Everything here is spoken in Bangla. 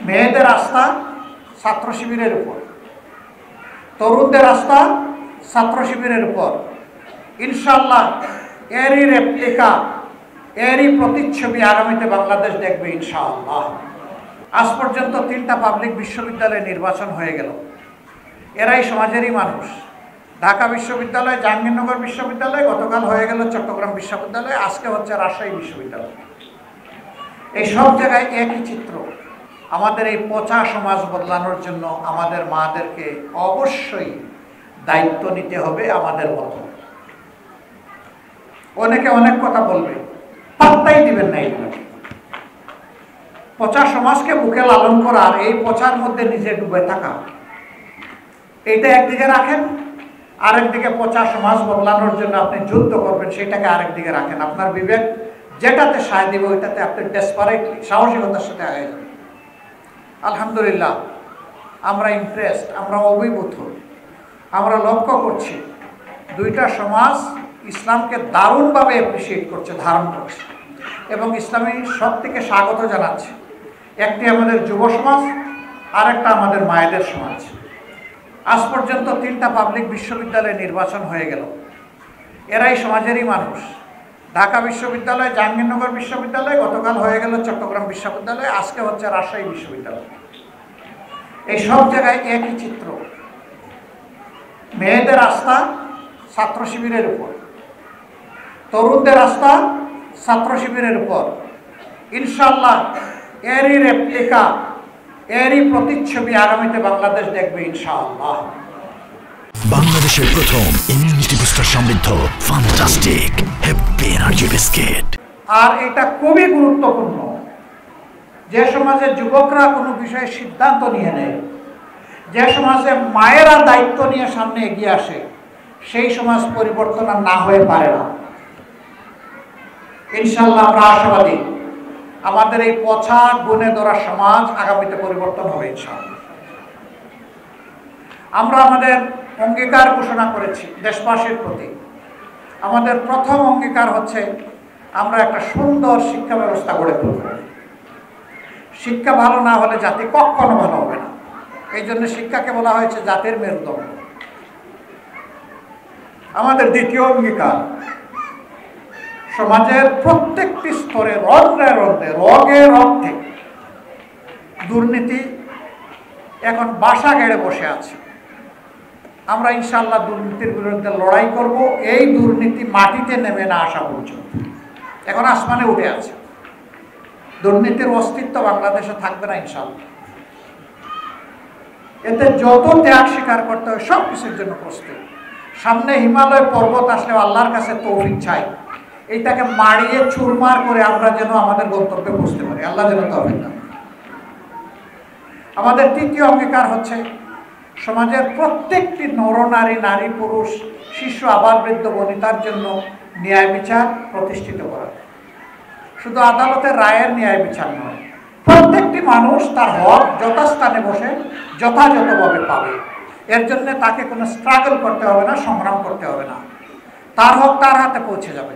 মেয়েদের আস্থা ছাত্র শিবিরের উপর, তরুণদের আস্থা ছাত্র শিবিরের উপর। ইনশাআল্লাহ এরই রেপ্লিকা, এরই প্রতিচ্ছবি আগামীতে বাংলাদেশ দেখবে ইনশাআল্লাহ। আজ পর্যন্ত 3টা পাবলিক বিশ্ববিদ্যালয়ে নির্বাচন হয়ে গেল। এরাই সমাজেরই মানুষ। ঢাকা বিশ্ববিদ্যালয়, জাহাঙ্গীরনগর বিশ্ববিদ্যালয়, গতকাল হয়ে গেল চট্টগ্রাম বিশ্ববিদ্যালয়, আজকে হচ্ছে রাজশাহী বিশ্ববিদ্যালয়। এই সব জায়গায় একই চিত্র। আমাদের এই পচা সমাজ বদলানোর জন্য আমাদের মাদেরকে অবশ্যই দায়িত্ব নিতে হবে আমাদের মতো। অনেকে অনেক কথা বলবে, পাত্তাই দিবেন না। এইগুলো পচা সমাজকে বুকে লালন করার, এই পচার মধ্যে নিজে ডুবে থাকা, এইটা একদিকে রাখেন। আরেকদিকে পচা সমাজ বদলানোর জন্য আপনি যুদ্ধ করবেন, সেটাকে আরেকদিকে রাখেন। আপনার বিবেক যেটাতে সায় দিবে ওইটাতে আপনি ডেসপারেটলি, সাহসিকতার সাথে আগে যাবেন। আলহামদুলিল্লাহ, আমরা ইমপ্রেসড, আমরা অভিভূত, আমরা লক্ষ্য করছি 2টা সমাজ ইসলামকে দারুণভাবে অ্যাপ্রিসিয়েট করছে, ধারণ করছে এবং ইসলামী শক্তিকে স্বাগত জানাচ্ছে। একটি আমাদের যুব সমাজ, আরেকটা আমাদের মায়েদের সমাজ। আজ পর্যন্ত 3টা পাবলিক বিশ্ববিদ্যালয়ে নির্বাচন হয়ে গেল। এরাই সমাজেরই মানুষ। ঢাকা বিশ্ববিদ্যালয়, জাহাঙ্গীরনগর বিশ্ববিদ্যালয়, গতকাল হয়ে গেল চট্টগ্রাম বিশ্ববিদ্যালয়, আজকে হচ্ছে রাজশাহী বিশ্ববিদ্যালয়। এই সব জায়গায় একই চিত্র। মেয়েদের আস্থা ছাত্র শিবিরের উপর, তরুণদের আস্থা ছাত্র শিবিরের উপর। ইনশাআল্লাহ এরই রেপ্লিকা, এরই প্রতিচ্ছবি আগামীতে বাংলাদেশ দেখবে ইনশাআল্লাহ। বাংলাদেশের প্রথম ইমিউনিটি বুস্টার সমৃদ্ধ ফ্যান্টাস্টিক হ্যাপি এনার্জি বিস্কিট। আর এটা খুবই গুরুত্বপূর্ণ। যে সমাজে যুবকরা কোনো বিষয়ে সিদ্ধান্ত নিয়ে নেয়, যে সমাজে মায়েরা দায়িত্ব নিয়ে সামনে এগিয়ে আসে, সেই সমাজ পরিবর্তন আর না হয়ে পারে না। ইনশাআল্লাহ আমরা আশাবাদী, আমাদের এই পচা গুণে ধরা সমাজ আগামীতে পরিবর্তন হবে ইনশাআল্লাহ। আমরা আমাদের অঙ্গীকার ঘোষণা করেছি দেশবাসীর প্রতি। আমাদের প্রথম অঙ্গীকার হচ্ছে আমরা একটা সুন্দর শিক্ষা ব্যবস্থা গড়ে তুলব। শিক্ষা ভালো না হলে জাতি কখনো ভালো হবে না। এই জন্য শিক্ষাকে বলা হয়েছে জাতির মেরুদণ্ড। আমাদের দ্বিতীয় অঙ্গীকার, সমাজের প্রত্যেকটি স্তরে রন্ধ্রে রন্ধ্রে, রগে রক্তে দুর্নীতি এখন বাসা গেড়ে বসে আছে। আমরা ইনশাআল্লাহ দুর্নীতির বিরুদ্ধে লড়াই করব, এই দুর্নীতি মাটিতে নেমে না আসা পর্যন্ত। এখন আসমানে উঠে আছে, দুর্নীতির অস্তিত্ব বাংলাদেশে থাকবে না ইনশাআল্লাহ। এতে যত ত্যাগ স্বীকার করতে হয় সব কিছুর জন্য প্রস্তুত। সামনে হিমালয় পর্বত আসলেও আল্লাহর কাছে তৌফিক চাই, এইটাকে মারিয়ে চুরমার করে আমরা যেন আমাদের গন্তব্যে পৌঁছতে পারি। আল্লাহ যেন তৌফিক দান। আমাদের তৃতীয় অঙ্গীকার হচ্ছে সমাজের প্রত্যেকটি নরনারী, নারী, পুরুষ, শিশু, আবাল, বৃদ্ধ, বনিতার জন্য ন্যায় বিচার প্রতিষ্ঠিত করা। শুধু আদালতের রায়ের ন্যায় বিচার নয়, প্রত্যেকটি মানুষ তার হক যথাস্থানে বসে যথাযথভাবে পাবে। এর জন্য তাকে কোনো স্ট্রাগল করতে হবে না, সংগ্রাম করতে হবে না। তার হক তার হাতে পৌঁছে যাবে।